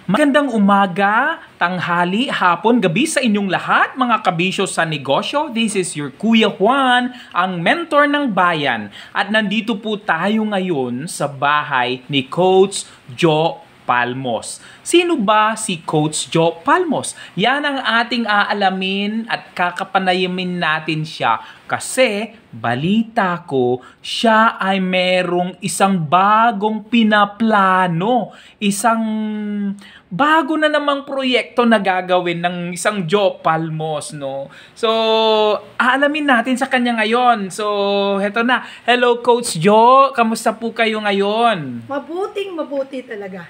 Magandang umaga, tanghali, hapon, gabi sa inyong lahat, mga kabisyo sa negosyo. This is your Kuya Juan, ang mentor ng bayan. At nandito po tayo ngayon sa bahay ni Coach Joe Palmos. Sino ba si Coach Joe Palmos? Yan ang ating aalamin at kakapanayamin natin siya kasi balita ko siya ay merong isang bagong pinaplano, isang bago na namang proyekto na gagawin ng isang Joe Palmos, no? So, aalamin natin sa kanya ngayon. So, heto na. Hello, Coach Joe. Kamusta po kayo ngayon? Mabuti talaga.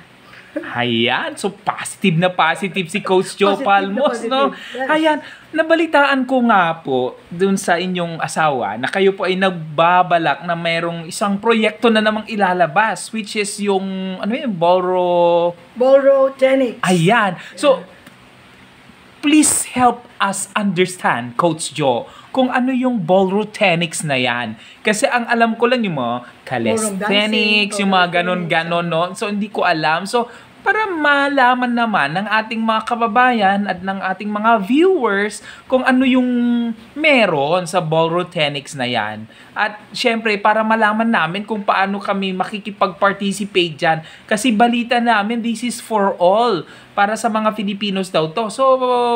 Ayan, so positive na positive si Coach Joe Palmos, no? Yes. Ayan, nabalitaan ko nga po dun sa inyong asawa na kayo po ay nagbabalak na mayroong isang proyekto na namang ilalabas, which is yung, Borrowtenics. Ayan, so please help us understand, Coach Joe, kung ano yung Borrowtenics na yan. Kasi ang alam ko lang yung mga calisthenics, yung mga ganon-ganon, no? So, hindi ko alam. So, para malaman naman ng ating mga kababayan at ng ating mga viewers kung ano yung meron sa Borrowtenics na yan. At syempre, para malaman namin kung paano kami makikipag-participate dyan. Kasi balita namin, this is for all. Para sa mga Filipinos daw to. So,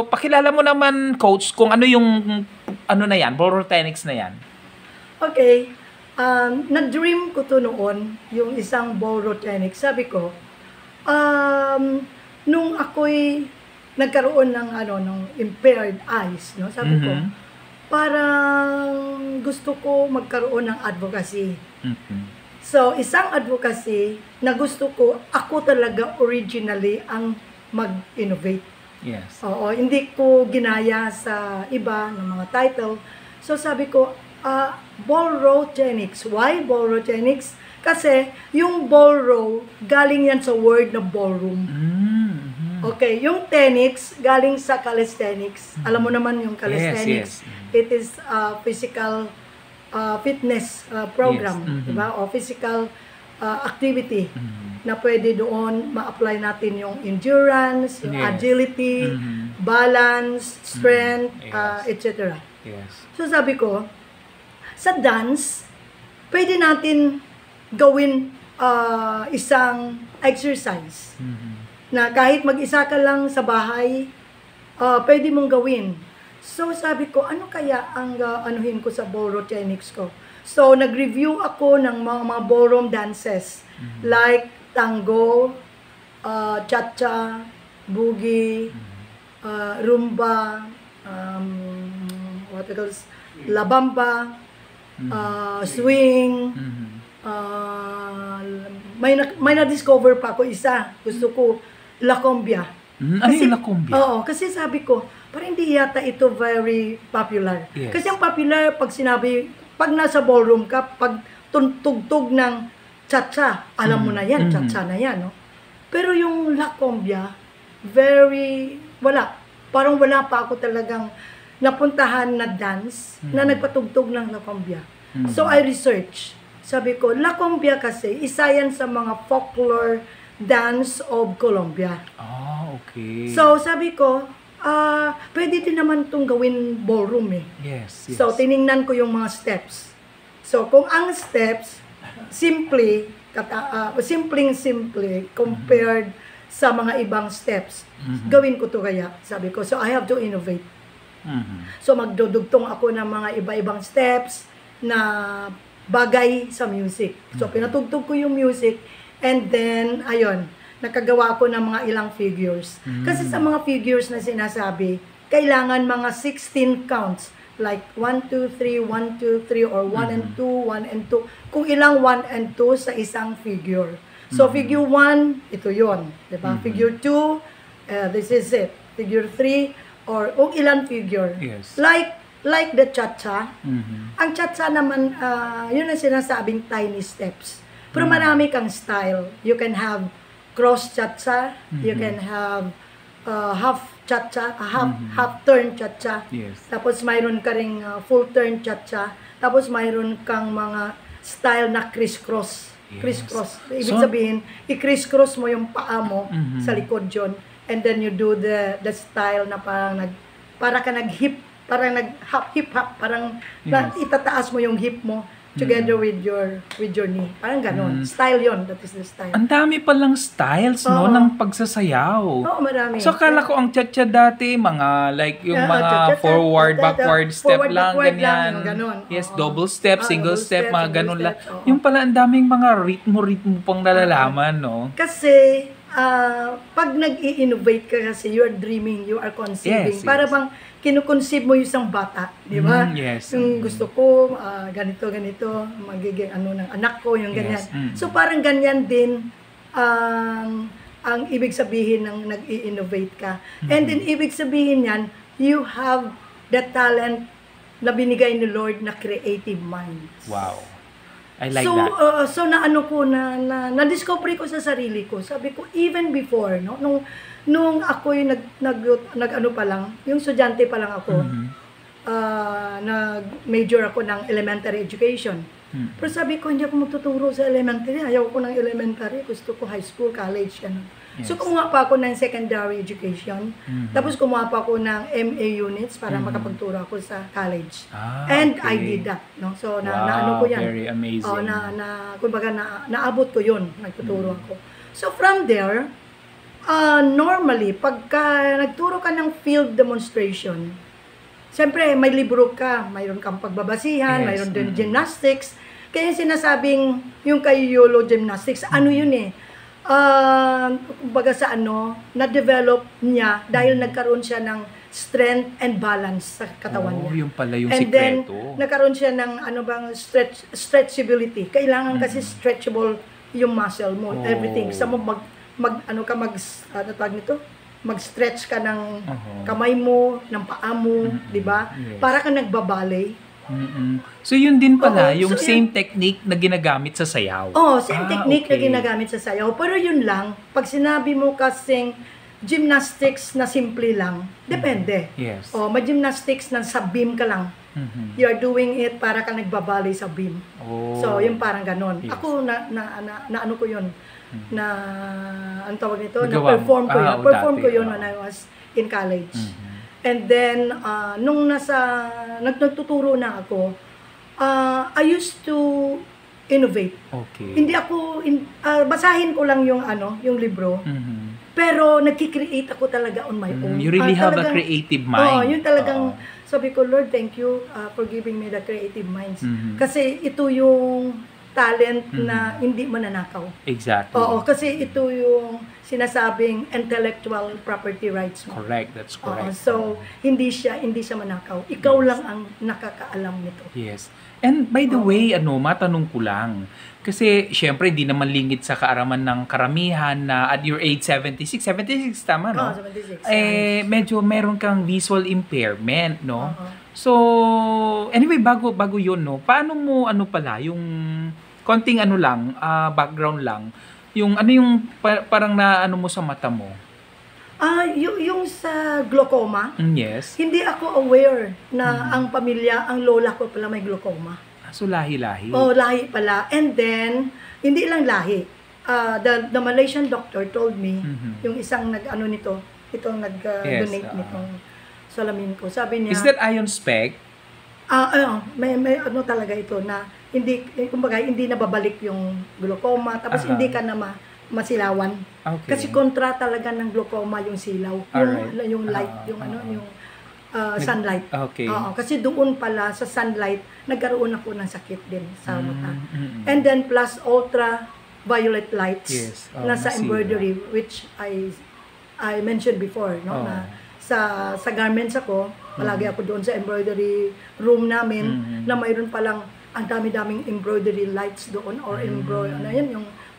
pakilala mo naman, Coach, kung ano yung na yan, Borrowtenics na yan. Okay. Na-dream ko to noon, yung isang Borrowtenics. Sabi ko, nung ako'y nagkaroon ng impaired eyes, no? Sabi ko, parang gusto ko magkaroon ng advocacy. So, isang advocacy na gusto ko, ako talaga originally ang mag-innovate. Yes. Oo, hindi ko ginaya sa iba ng mga title. So, sabi ko, Borrowtenics. Why Borrowtenics? Kasi yung borrow, galing yan sa word na ballroom. Okay, yung tenics, galing sa calisthenics. Alam mo naman yung calisthenics. Yes. It is a physical fitness program. Yes. Diba? O physical activity na pwede doon ma-apply natin yung endurance, yung agility, balance, strength, etc. Yes. So sabi ko, sa dance, pwede natin gawin isang exercise na kahit mag-isa ka lang sa bahay, pwede mong gawin. So sabi ko, ano kaya ang anuhin ko sa Borrowtenics ko? So nag-review ako ng mga ballroom dances like tango, cha-cha, boogie, rumba, what else, la bamba, swing. May na-discover pa ako isa. Gusto ko La Cumbia. Ano yung La Cumbia? Oo, kasi sabi ko, parang hindi yata ito very popular. Yes. Kasi ang popular, pag nasa ballroom ka, pag tugtog ng cha-cha, alam mo na yan, cha-cha na yan, no? Pero yung La Cumbia, parang wala pa ako talagang napuntahan na dance na nagpatugtog ng La Cumbia. So I research. Sabi ko, La Cumbia kasi, isa yan sa mga folklore dance of Colombia. Okay. So sabi ko, pwede din naman itong gawin ballroom eh. Yes. So tiningnan ko yung mga steps. So kung ang steps, simple compared sa mga ibang steps, gawin ko to kaya, sabi ko. So I have to innovate. So magdudugtong ako ng mga iba-ibang steps na bagay sa music. So pinatugtog ko yung music and then, ayun, nakagawa ko ng mga ilang figures. Kasi sa mga figures na sinasabi, kailangan mga 16 counts. Like 1, 2, 3, 1, 2, 3, or 1 and 2, 1 and 2. Kung ilang 1 and 2 sa isang figure. So figure 1, ito yon, diba? Figure 2, this is it. Figure 3, or ilang figure. Yes. Like the cha-cha. Ang cha-cha naman, yun ang sinasabing tiny steps. Pero marami kang style. You can have cross cha-cha, you can have half cha-cha, half turn cha-cha. Yes. Tapos mayroon ka ring full turn cha-cha. Tapos mayroon kang mga style na crisscross Yes. Criss-cross. Ibig So- sabihin, i-criss-cross mo yung paa mo sa likod yun. And then you do the style na para ka nag-hip, parang hip-hop, parang itataas mo yung hip mo together with your knee. Parang ganon. Style yon. That is the style. Ang dami palang styles, no, Oo. ng pagsasayaw. Oo, marami. So, akala ko ang cha-cha dati, mga like yung mga cha-cha, forward, backward step forward, lang, backward ganyan. lang, yung ganon. Yes, Oo. double step, single double step, mga single ganon lang. step, oo. Yung pala, ang daming mga ritmo pang nalalaman, no? Kasi, pag nag-i-innovate ka kasi, you are dreaming, you are conceiving. Yes, Para yes. bang kinukonceive mo yung isang bata, di ba? Yes. Yung gusto ko, ganito, magiging ano ng anak ko, yung ganyan. Yes. So, parang ganyan din ang ibig sabihin ng nag-i-innovate ka. And then, ibig sabihin yan, you have the talent na binigay ni Lord na creative mind. Wow. I like so, that. So naano ko na-discover ko sa sarili ko. Sabi ko even before, no, nung ako yung nag-ano pa lang, yung estudyante pa lang ako. Nag-major ako ng elementary education. Pero sabi ko, hindi ako magtuturo sa elementary. Ayaw ko ng elementary. Gusto ko high school, college, ano. Yes. So, kumuha pa ako ng secondary education. Tapos, kumuha pa ako ng MA units para makapagturo ako sa college. And I did that. No? So, naano ko yan. Very amazing. Kumbaga, naabot ko yun. Nagtuturo ako. So, from there, normally, pagka nagturo ka ng field demonstration, siyempre, may libro ka, mayroon kang pagbabasihan, Yes. mayroon din gymnastics. Kaya sinasabing, yung kay YOLO gymnastics, ano yun eh, kumbaga sa na-develop niya dahil nagkaroon siya ng strength and balance sa katawan niya. Yung pala yung And then, sikreto. nagkaroon siya ng stretchability. Kailangan kasi stretchable yung muscle mo, everything. Sa mo mag-stretch ka ng kamay mo, ng paa mo, di ba? Yes. Para ka nagbaballet. So yun din pala, Oo, yung so same technique na ginagamit sa sayaw. Same technique na ginagamit sa sayaw. Pero yun lang, pag sinabi mo kasing gymnastics na simple lang, depende. Yes. May gymnastics na sa beam ka lang. You are doing it para ka nagbaballet sa beam. So, yung parang ganon. Yes. Ako, ano ko yun, ang tawag nito, Nagawa mo. na-perform ko yun. Perform Dati, ko yun when I was in college. And then, nung nagtuturo na ako, I used to innovate. Okay. Hindi ako, basahin ko lang yung libro, pero nagki-create ako talaga on my own. You really have a Talagang- creative mind. yun talagang, sabi ko, Lord, thank you for giving me the creative minds. Kasi ito yung talent na hindi mananakaw. Exactly. Kasi ito yung sinasabing intellectual property rights mo. Correct, that's correct. So, hindi siya manakaw. Ikaw lang ang nakakaalam nito. Yes. And by the way, matanong ko lang. Kasi, syempre, hindi naman lingid sa kaaraman ng karamihan na at your age 76 tama, no? 76. Medyo meron kang visual impairment, no? So, anyway, bago yun, no? Paano mo, yung konting background lang, yung parang mo sa mata mo? Yung sa glaucoma, Yes. hindi ako aware na ang pamilya, ang lola ko pala may glaucoma. So, lahi-lahi. Lahi pala. And then, hindi lang lahi. The Malaysian doctor told me, yung isang itong nag-donate Yes, nitong salamin ko. Sabi niya, Is that ion spec? may talaga ito na kumbaga, hindi nababalik yung glaucoma, tapos hindi ka na masilawan. Okay. Kasi kontra talaga ng glaucoma yung silaw. Alright. Yung light, yung sunlight. Okay. Kasi doon pala sa sunlight, nagkaroon ako ng sakit din sa mata. And then plus ultraviolet lights Yes. na sa Masira. embroidery, which I mentioned before, no? Na sa garments ako, palagi ako doon sa embroidery room namin, na mayroon palang ang dami-daming embroidery lights doon or yung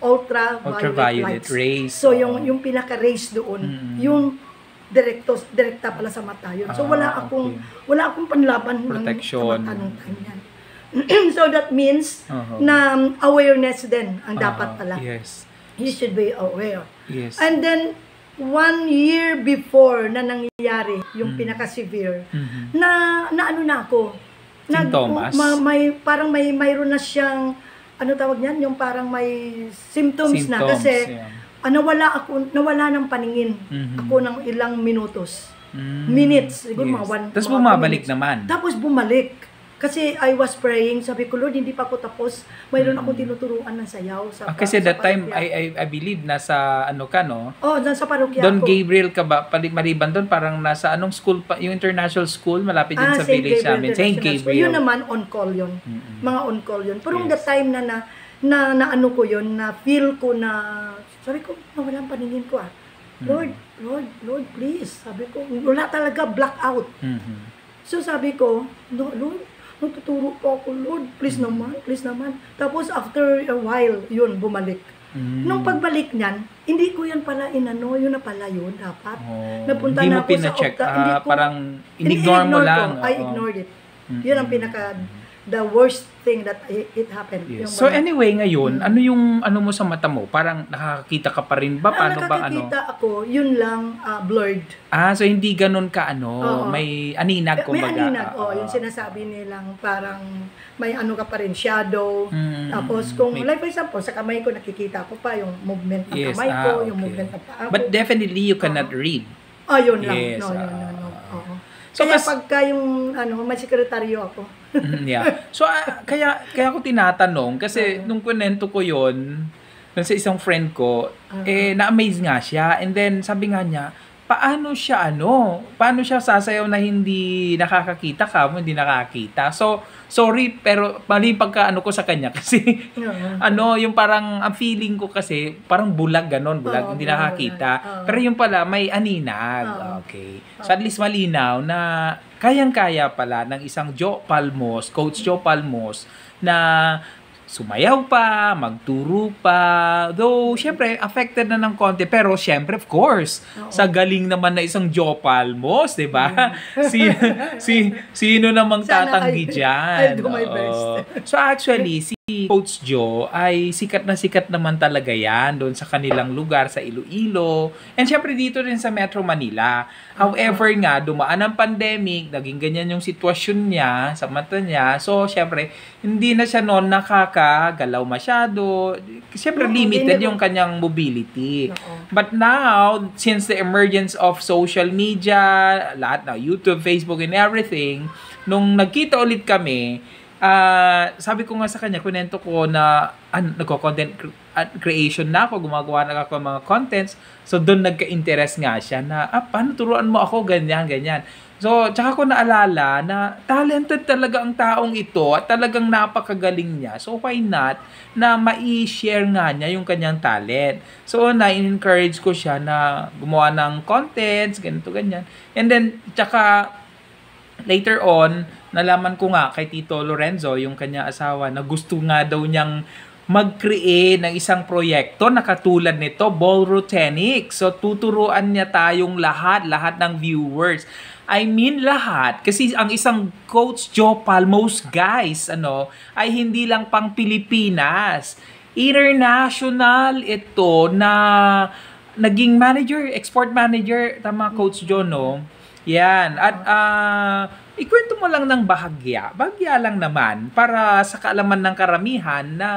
ultraviolet lights. rays. So yung pinaka-rays doon, yung direkta pala sa mata yun. So wala akong panlaban Protection. sa mata nung time yan. So that means na awareness din ang dapat pala. Yes. You should be aware. Yes. And then 1 year before na nangyayari yung pinaka-severe, na ako. Sintomas? Parang mayroon na siyang ano tawag niyan, yung parang may symptoms na kasi yeah. nawala ng paningin ako ng ilang minutos. Minutes, siguro Yes. mga one. Tapos mga bumabalik 2 minutes. naman. Tapos bumalik. Kasi I was praying, sabi ko, Lord, hindi pa ako tapos. Mayroon akong tinuturuan ng sayaw. Kasi sa that time, parokya. I believe, nasa ano ka, no? Oh, nasa parokya Don ako. Gabriel ka ba? Maliban doon, parang nasa anong school pa? Yung international school, malapit din sa Saint village namin. St. International School. Gabriel. Yun naman, on-call yun. Mga on-call yun. Pero Yes. the time na ano ko yun, na feel ko na, sabi ko, nawalang paningin ko Lord, please. Sabi ko, wala talaga, blackout. So sabi ko, no, Lord, magtuturo po ako, Lord, please naman. Tapos after a while, yun, bumalik. Nung pagbalik niyan, hindi ko yan pala inano, yun na pala yun, dapat. Napunta Hindi na mo ako sa pina-check, hindi ko, parang in-ignore mo lang. I ignored it. Yun ang the worst thing that it happened. Yes. Yung So mga- anyway, ngayon, ano yung ano mo sa mata mo? Parang nakakakita ka pa rin ba? Paano ba ano? nakakakita ako, yun lang, blurred. So hindi ganun ka Oo. may aninag May kumbaga. aninag, yung sinasabi nilang parang may ano ka pa rin, shadow. Tapos kung, like for example, sa kamay ko, nakikita ko pa yung movement ng Yes, kamay ko, yung okay. movement ng paa ko. But definitely you cannot read. Yun lang. Yes, No. Oo. So, Kaya kas- pagka yung, may sekretaryo ako. Yeah. So kaya ako tinatanong kasi nung kunento ko 'yon sa isang friend ko, na-amaze nga siya, and then sabi nga niya, paano siya sasayaw na hindi nakakakita ka mo, hindi nakakita. So sorry, pero mali pagka ko sa kanya kasi yung parang ang feeling ko kasi parang bulag, hindi nakakita. Pero yung pala may aninag. Okay. So at least malinaw na kayang-kaya pala ng isang Coach Joe Palmos na sumayaw pa, magturo pa. Though, syempre, affected na ng konti. Pero, syempre, of course, sa galing naman na isang Joe Palmos, di ba? Sino namang tatanggi dyan? I'll do my best. So, actually, si Coach Joe ay sikat naman talaga yan doon sa kanilang lugar, sa Iloilo. And syempre, dito rin sa Metro Manila. However nga, dumaan ang pandemic, naging ganyan yung sitwasyon niya, sa mata niya. So, syempre, hindi na siya noon nakakagalaw masyado. Syempre, limited yung kanyang mobility. But now, since the emergence of social media, lahat na, YouTube, Facebook, and everything, nung nagkita ulit kami, sabi ko nga sa kanya, kunento ko na nagko-content creation na ako, gumagawa na ako ng mga contents. So, doon nagka-interest nga siya na, paano turuan mo ako, ganyan. So, tsaka ko naalala na talented talaga ang taong ito at talagang napakagaling niya. So, why not na mai-share nga niya yung kanyang talent? So, na-encourage ko siya na gumawa ng contents, ganyan. And then, tsaka later on, nalaman ko nga kay Tito Lorenzo, yung kanya asawa, na gusto nga daw niyang mag-create ng isang proyekto na katulad nito, Ballrotenics. So, tuturuan niya tayong lahat ng viewers. I mean lahat. Kasi ang isang Coach Joe Palmos, guys, ay hindi lang pang Pilipinas. International ito na naging manager, export manager. Tama, Coach Joe, no? Yan. At ikwento mo lang ng bahagya lang naman para sa kaalaman ng karamihan na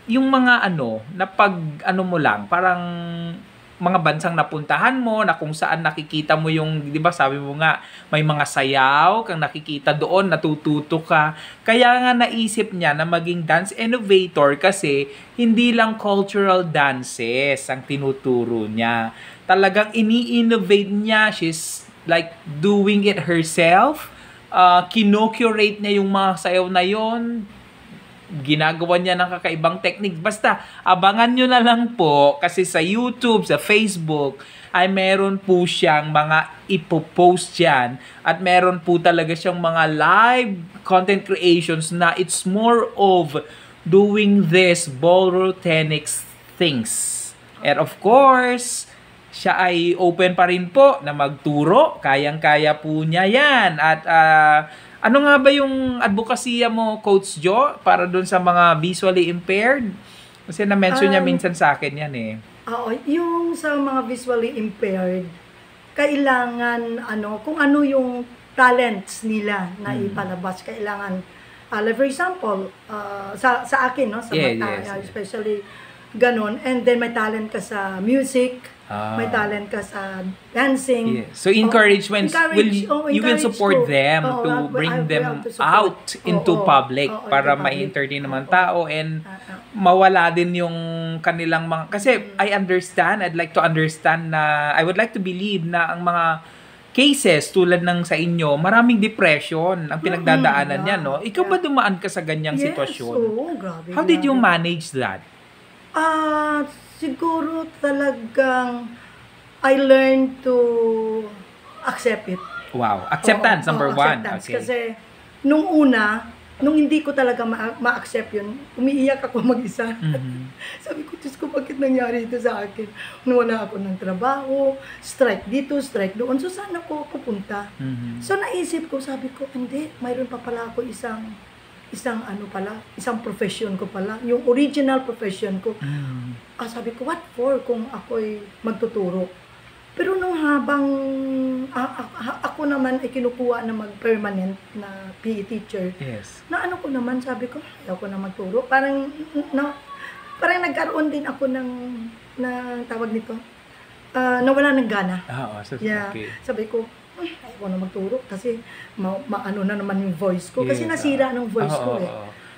yung mga na pag mo lang, parang mga bansang napuntahan mo na kung saan nakikita mo yung, di ba sabi mo nga, may mga sayaw kang nakikita doon, natututo ka. Kaya nga naisip niya na maging dance innovator kasi hindi lang cultural dances ang tinuturo niya. Talagang ini-innovate niya. She's like doing it herself. Kinocurate niya yung mga sayaw na yon. Ginagawa niya ng kakaibang technique. Basta, abangan nyo na lang po kasi sa YouTube, sa Facebook, ay meron po siyang mga ipopost yan at meron po talaga siyang mga live content creations na it's more of doing this Ballrotenics things. And of course, siya ay open pa rin po na magturo. Kayang-kaya po niya yan. At ano nga ba yung advokasya mo, Coach Joe, para dun sa mga visually impaired? Kasi na-mention niya minsan sa akin yan eh. Oo, yung sa mga visually impaired, kailangan kung ano yung talents nila na ipalabas, kailangan like for example, sa akin, no, sa mata, especially ganon, and then may talent ka sa music, may talent ka sa dancing. So encouragement, you will support them to bring them out into public para ma-entertain naman tao and mawala din yung kanilang mga, kasi I'd like to understand na, I would like to believe na ang mga cases tulad ng sa inyo, maraming depression ang pinagdadaanan niya, no? Ikaw ba dumaan ka sa ganyang sitwasyon? Grabe. How did you manage that? Siguro talagang I learned to accept it. Wow. Acceptance, number one. Acceptance. Okay. Kasi nung hindi ko talaga ma-accept yun, umiiyak ako mag-isa. Sabi ko, Diyos ko, bakit nangyari ito sa akin? Wala ako ng trabaho, strike dito, strike doon. So, saan ako pupunta? So, naisip ko, sabi ko, hindi, mayroon pa pala ako isang profession ko pala. Yung original profession ko. Sabi ko, what for kung ako'y magtuturo? Pero nung habang ako naman ay kinukuha na mag-permanent na PE teacher, na ano ko naman, sabi ko, ayaw ko na magturo. Parang nagkaroon din ako ng tawag nito, nawala ng gana. Sabi ko, ayaw ko na magturo kasi maano na naman yung voice ko. Kasi nasira ng voice ko eh.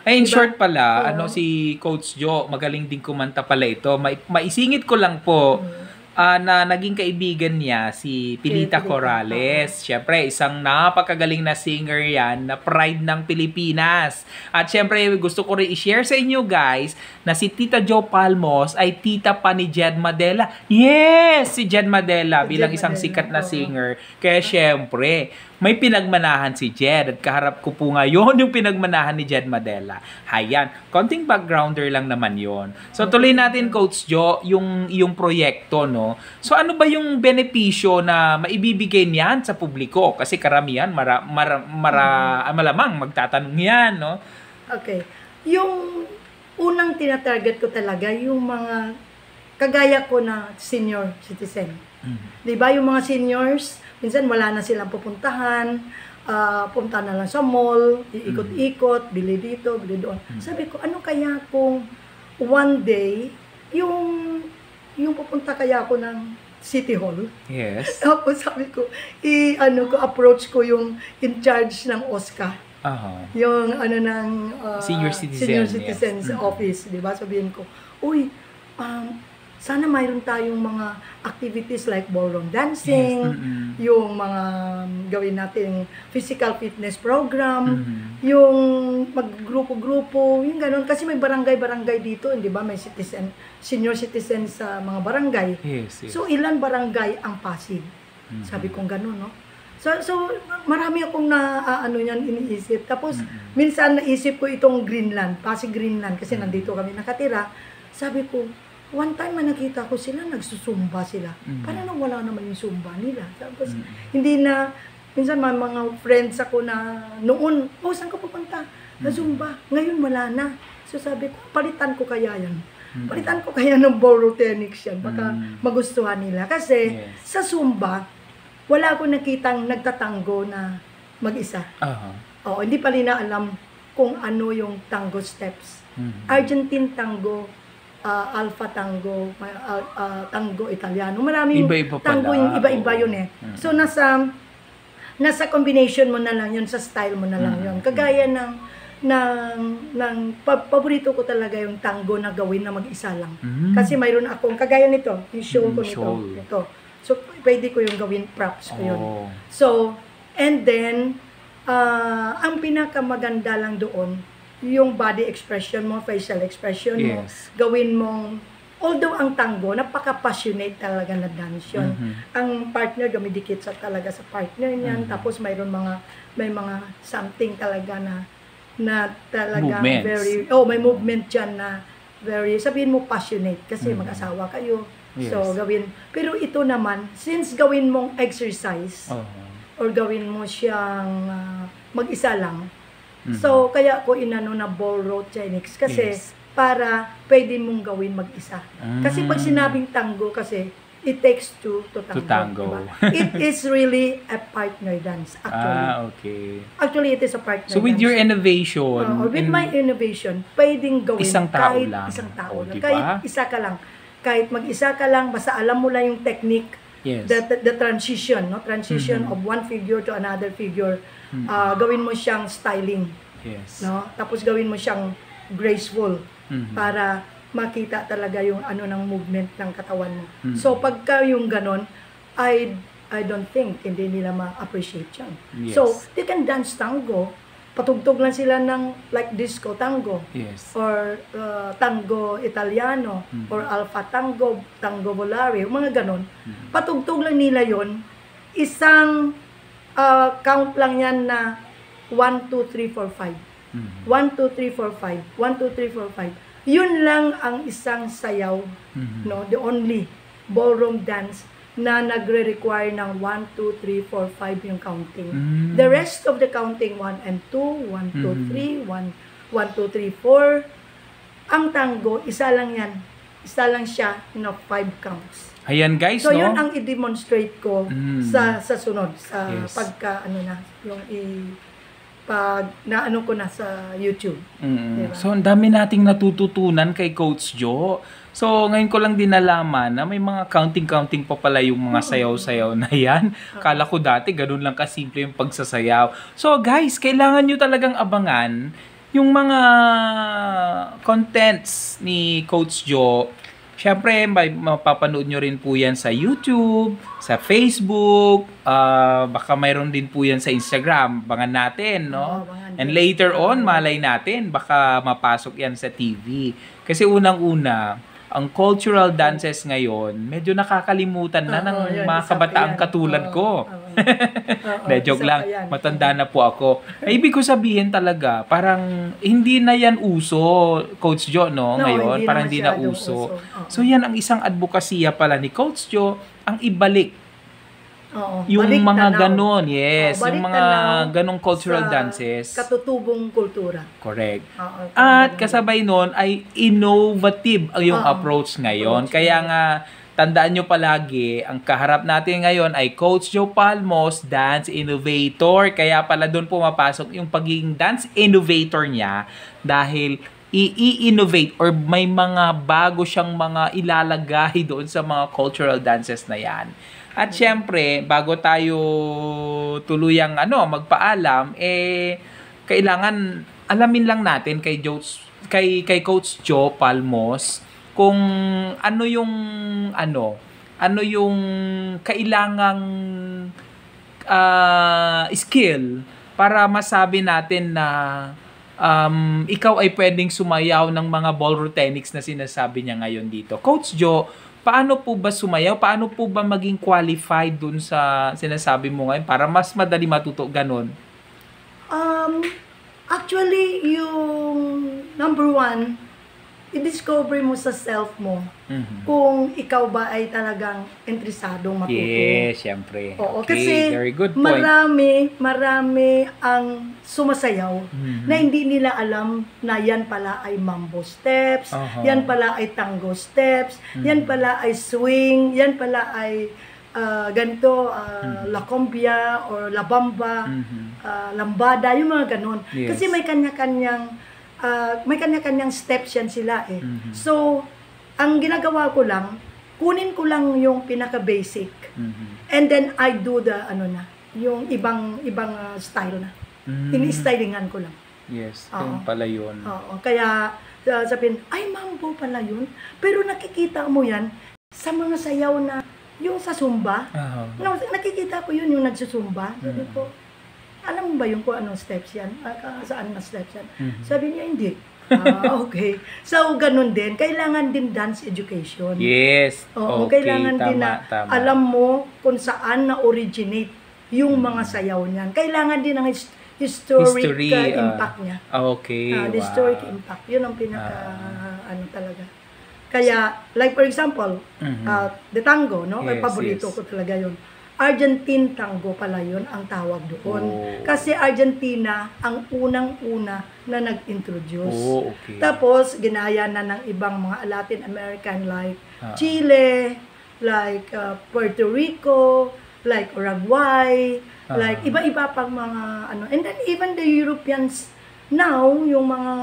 Ay, in short pala, si Coach Jo, magaling din kumanta pala ito. Maisingit ko lang po, na naging kaibigan niya si Pilita Corrales. Siyempre, isang napakagaling na singer yan, na pride ng Pilipinas. At siyempre, gusto ko rin i-share sa inyo guys, na si Tita Jo Palmos ay tita pa ni Jed Madela. Yes! Si Jed Madela bilang isang sikat na singer. Kaya siyempre, may pinagmanahan si Jed at kaharap ko po ngayon yung pinagmanahan ni Jed Madela. Hayan, konting backgrounder lang naman yon. So tuloy natin Coach Jo, yung proyekto, no? So ano ba yung benepisyo na maibibigay niyan sa publiko? Kasi karamihan, malamang magtatanong yan, no? Okay. Yung unang tinatarget ko talaga, yung mga kagaya ko na senior citizen. Diba yung mga seniors, minsan wala na silang pupuntahan, punta na lang sa mall, iikot-ikot, bili dito, bili doon. Sabi ko, ano kaya kung one day, yung pupunta kaya ako ng City Hall? Yes. Tapos sabi ko, approach ko yung in charge ng OSCA. Yung Senior Citizens Office, di ba? Sabihin ko, uy, sana mayroon tayong mga activities like ballroom dancing, yung mga gawin natin physical fitness program, yung maggrupo-grupo, yung gano'n. Kasi may barangay-barangay dito, di ba? May senior citizen sa mga barangay. So, ilan barangay ang Pasig? Sabi kong gano'n, no? So marami akong yan iniisip. Tapos, minsan naisip ko itong Greenland, Pasig Greenland, kasi nandito kami nakatira. Sabi ko, one time nakita ko sila, nagsusumba sila. Parang wala naman yung sumba nila. Tapos, hindi na, minsan mga friends ako na noon, saan ka pupunta? Na zumba. Ngayon wala na. So sabi ko, palitan ko kaya yan. Palitan ko kaya ng ballroom techniques yan. Baka magustuhan nila. Kasi sa zumba, wala akong nakitang nagtatango na mag-isa. Hindi pa rin na alam kung ano yung tango steps. Argentine tango, alpha tango, tango Italiano. Maraming iba-iba tango, yung iba-iba yun eh. So nasa combination mo na lang yun, sa style mo na lang yun. Kagaya ng paborito ko talaga yung tango na gawin na mag-isa lang. Kasi mayroon akong, kagaya nito, yung shawl ko nito. So pwede ko yung gawin, props ko yun. So, and then, ang pinakamaganda lang doon, yung body expression mo, facial expression mo, gawin mong, although ang tango, napaka-passionate talaga na dance yun. Ang partner, dumidikit talaga sa partner niyan, tapos may mga something talaga na talaga very, may movement dyan na very, sabihin mo passionate, kasi mag-asawa kayo, so gawin, pero ito naman, since gawin mong exercise, or gawin mo siyang mag-isa lang, so, kaya ko inano na ballroom techniques kasi para pwede mong gawin mag-isa. Kasi pag sinabing tango kasi, It takes two to tango. To tango. Diba? It is really a partner dance, actually. Okay. Actually, it is a partner So with dance. your innovation, With my innovation, pwedeng gawin isang tao kahit lang. isang tao lang. Diba? Kahit isa ka lang. Kahit mag-isa ka lang, basta alam mo lang yung technique, yes. the transition, no? Transition of one figure to another figure. Gawin mo siyang styling. Yes. No? Tapos gawin mo siyang graceful para makita talaga yung ano ng movement ng katawan mo. So pagka yung ganon, I don't think hindi nila ma-appreciate yan. Yes. So they can dance tango, patugtog lang sila ng like disco tango, Yes. or tango Italiano, or alpha tango, tango volare, mga ganon. Patugtog lang nila yon, isang count lang yan na 1, 2, 3, 4, 5. 1, 2, 3, 4, 5. 1, 2, 3, 4, 5. Yun lang ang isang sayaw, no? The only ballroom dance na nagre-require ng 1, 2, 3, 4, 5 yung counting. The rest of the counting, 1 and 2, 1, 2, 3, 1, 1, 2, 3, 4. Ang tango, isa lang yan. Isa lang siya, 5 counts. Ayan guys, So no? yun ang i-demonstrate ko sa sunod, sa Yes. pagka, yung pag naano ko na sa YouTube. Diba? So, ang dami nating natututunan kay Coach Jo. So, ngayon ko lang din nalaman na may mga counting-counting pa pala yung mga sayaw-sayaw na yan. Kala ko dati, ganun lang kasimple yung pagsasayaw. So, guys, kailangan nyo talagang abangan yung mga contents ni Coach Jo. Siyempre, mapapanood nyo rin po yan sa YouTube, sa Facebook, baka mayroon din po yan sa Instagram. Bangan natin, no? And later on, malay natin, baka mapasok yan sa TV. Kasi unang-una, ang cultural dances ngayon, medyo nakakalimutan na ng mga kabataang katulad ko. Joke lang, matanda na po ako. Ibig ko sabihin talaga, parang hindi na yan uso, Coach Jo, no? Ngayon, parang hindi na uso. So yan ang isang advokasya pala ni Coach Jo, ang ibalik yung mga ganon, yes, yung mga ganong cultural dances. Katutubong kultura. Correct. At kasabay nun ay innovative ang yung approach ngayon. Kaya nga, tandaan nyo palagi, ang kaharap natin ngayon ay Coach Jo Palmos, Dance Innovator. Kaya pala doon pumapasok yung pagiging dance innovator niya dahil i-innovate or may mga bago siyang mga ilalagay doon sa mga cultural dances na yan. At syempre, bago tayo tuluyang magpaalam, kailangan alamin lang natin kay Coach Jo Palmos kung ano yung kailangang skill para masabi natin na ikaw ay pwedeng sumayaw ng mga ballroom techniques na sinasabi niya ngayon dito. Coach Jo, paano po ba sumayaw? Paano po ba maging qualified dun sa sinasabi mo ngayon para mas madali matuto ganon? Actually, yung number 1, i-discover mo sa self mo kung ikaw ba ay talagang interesadong matuto. Yes, syempre. Oo, okay, kasi very good point. marami ang sumasayaw na hindi nila alam na yan pala ay mambo steps, yan pala ay tango steps, yan pala ay swing, yan pala ay ganito, la cumbia or la bamba, lambada, yung mga ganon. Yes. Kasi may kanya-kanyang steps yan sila eh. So, ang ginagawa ko lang, kunin ko lang yung pinaka-basic. And then I do the yung ibang style na. Ini-stylingan ko lang. Yes, yung pala yun. Oo, kaya sabihin, ay mambo pala yun. Pero nakikita mo yan sa mga sayaw na yung sa Zumba. Nakikita ko yun yung nagsusumba. Sabi ko, alam mo ba yung kung anong steps yan? Saan na steps yan? Sabi niya, hindi. Okay. So, ganun din. Kailangan din dance education. Yes. Oo, okay, kailangan din na alam mo kung saan na-originate yung mga sayaw niyan. Kailangan din ang historic impact niya. Okay. The historic impact. Yun ang pinaka, talaga. Kaya, like for example, the tango, no? Yes, paborito ko talaga yun. Argentine tango pala yun ang tawag doon. Kasi Argentina ang unang-una na nag-introduce. Okay. Tapos, ginaya na ng ibang mga Latin American like Chile, like Puerto Rico, like Uruguay, like iba-iba pang mga ano. And then even the Europeans now, yung mga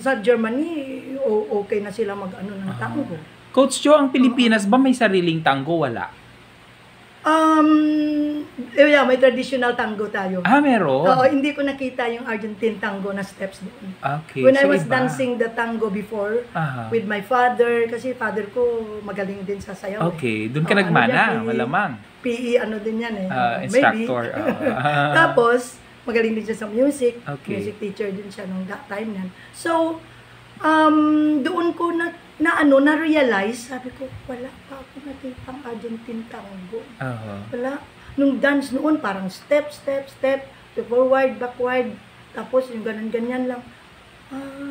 sa Germany, okay na sila mag-ano ng tango. Coach Jo, ang Pilipinas ba may sariling tango? Wala. Yeah, may traditional tango tayo. Meron? Oo, hindi ko nakita yung Argentine tango na steps doon. Okay, When I so was iba. dancing the tango before with my father, kasi father ko magaling din sa sayaw. Okay, doon ka nagmana, malamang. PE ano din yan eh. Instructor. Tapos, magaling din siya sa music. Okay. Music teacher din siya nung that time nan. So, doon ko na-realize, sabi ko, wala pa ako nakitang Argentine tango. Wala. Nung dance noon, parang step, forward, backward, tapos yung ganyan lang.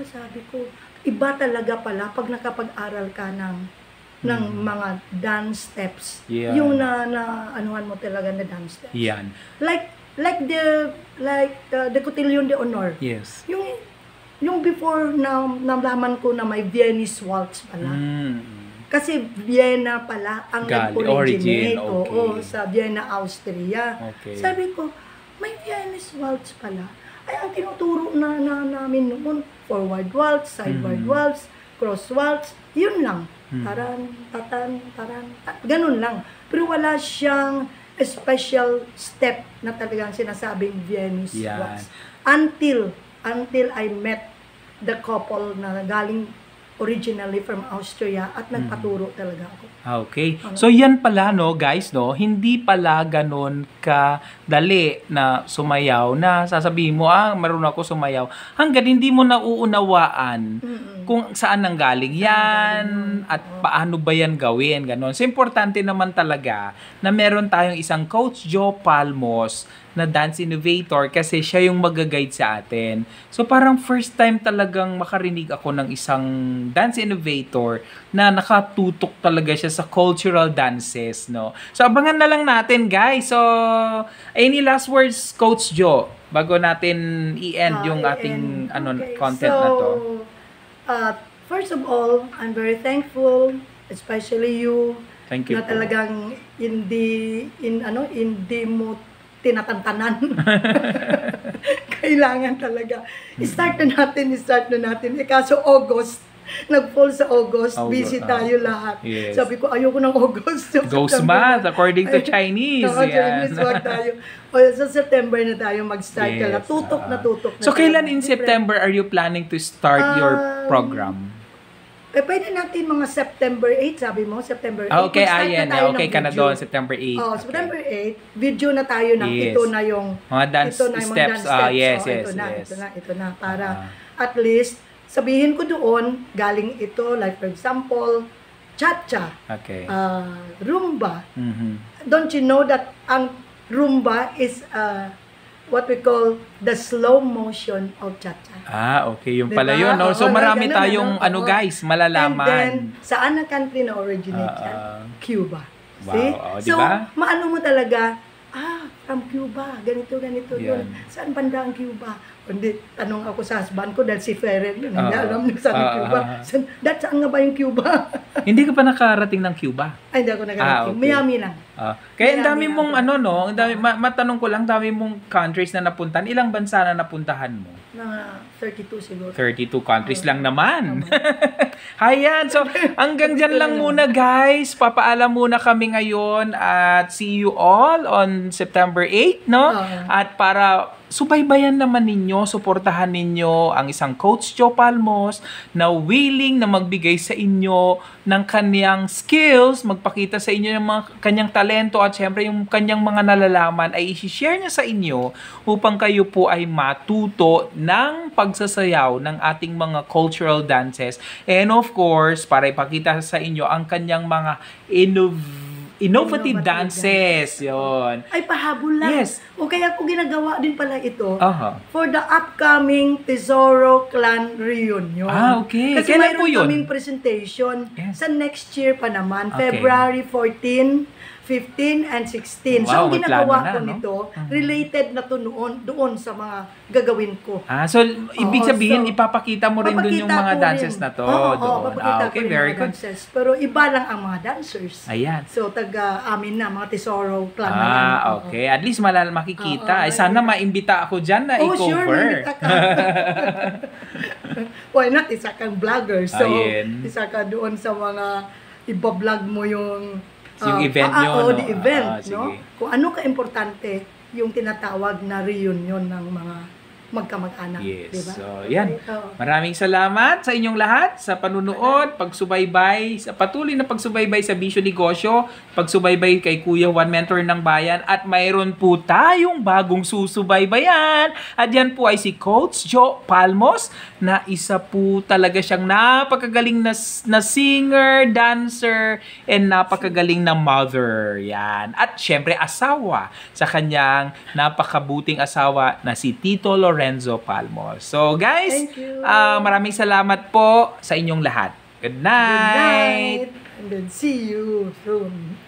Sabi ko, iba talaga pala pag nakapag-aral ka ng mga dance steps. Yeah. Yung anuhan mo talaga na dance steps. Yan. Like the Cotillon de Honor. Yes. Yung before na nalaman ko na may Viennese waltz pala. Kasi Vienna pala ang nag-originate. Okay. Oo, sa Vienna, Austria. Okay. Sabi ko, may Viennese waltz pala. Ay, ang tinuturo na namin noon, forward waltz, sideward waltz, cross waltz, yun lang. Taran, ganun lang. Pero wala siyang special step na talagang sinasabing Viennese waltz. Until I met the couple na galing originally from Austria at nagpaturo talaga ako. Okay. So yan pala no guys no, hindi pala ganon kadali na sumayaw na sasabihin mo marunong ako sumayaw hangga't hindi mo nauunawaan kung saan nanggaling yan at paano ba yan gawin ganon. So importante naman talaga na meron tayong isang Coach Jo Palmos na dance innovator kasi siya yung mag-guide sa atin. So parang first time talagang makarinig ako ng isang dance innovator na nakatutok talaga siya sa cultural dances, no? So abangan na lang natin, guys. So any last words, Coach Jo, bago natin i-end yung ating content na to? First of all, I'm very thankful, especially you. Thank you. Na talagang hindi mo tinatantanan. Kailangan talaga. Start na natin. Kaso August, nag-fall sa August, busy tayo lahat. Yes. Sabi ko, ayoko ng August. Ghost month, according to Chinese. Chinese, wag tayo. Sa September na tayo mag-start. Yes. Tutok na. So, kailan in September are you planning to start your program? Pwede natin mga September 8, sabi mo, September 8. Okay, okay ka na doon, September 8. September 8, video na tayo ng ito na yung mga dance steps. Ito na. Para at least, sabihin ko doon, galing ito, like for example, cha-cha, rumba. Don't you know that ang rumba is what we call the slow motion of cha-cha. Okay. Yung pala yun. No? So, marami tayong, guys, malalaman. And then, saan ang country na originate yan? Cuba. See? Wow. So, diba? maano mo talaga, from Cuba, ganito, yun. Saan banda ang Cuba? Hindi, tanong ako sa husband ko dahil si Ferrer yun. Hindi alam niyo saan Cuba. Saan nga ba yung Cuba? Hindi ka pa nakarating ng Cuba? Ay, hindi ako nakarating. Okay. Miami lang. Kaya ang dami mong matanong ko lang, dami mong countries na napuntahan. Ilang bansa na napuntahan mo? 32 siguro. 32 countries lang naman. Hayan. So, hanggang dyan lang muna guys. Papaalam muna kami ngayon at see you all on September 8, no? At para subaybayan naman ninyo, suportahan ninyo ang isang Coach Jo Palmos na willing na magbigay sa inyo ng kanyang skills, magpakita sa inyo ng mga kanyang talento at syempre yung kanyang mga nalalaman ay i-share niya sa inyo upang kayo po ay matuto ng pagsasayaw ng ating mga cultural dances. And of course, para ipakita sa inyo ang kanyang mga innovative dances. Yun. Ay, pahabol lang. Yes. O kaya ko ginagawa din pala ito for the upcoming Tesoro Clan Reunion. Okay. Kasi kailan po mayroon yun? kaming presentation sa next year pa naman, Okay. February 14 15 and 16. So, Wow, ang may ginagawa plano na, ko no? nito, related na to doon sa mga gagawin ko. So ibig Oo, sabihin, so, ipapakita mo rin dun yung papakita mga ko dances rin. na to. Oo, doon. papakita ko Okay, rin very mga good. dances. Pero iba lang ang mga dancers. Ayan. So, amin na, mga Tesoro clan na yan. Oo. Okay. At least makikita. Oo, Sana maimbita ako dyan na Oh, sure, i-cover. may ka. Why not? Isa kang vlogger. So, Ayan. isa ka doon sa mga iba-vlog mo yung event nyo, no? the event, Sige. no? Kung ano ka-importante yung tinatawag na reunion ng mga magkamag-anak. Yes. Diba? So, yan. Oo. Maraming salamat sa inyong lahat sa panunood, pagsubaybay, sa patuloy na pagsubaybay sa Bisyo Negosyo, pagsubaybay kay Kuya Juan, Mentor ng Bayan, at mayroon po tayong bagong susubaybayan. At yan po ay si Coach Joe Palmos, na isa po talaga siyang napakagaling na singer, dancer, and napakagaling na mother. Yan. At syempre asawa sa kanyang napakabuting asawa na si Tito Lorenzo Palmos. So guys, Thank you. maraming salamat po sa inyong lahat. Good Good night! night. And then see you soon.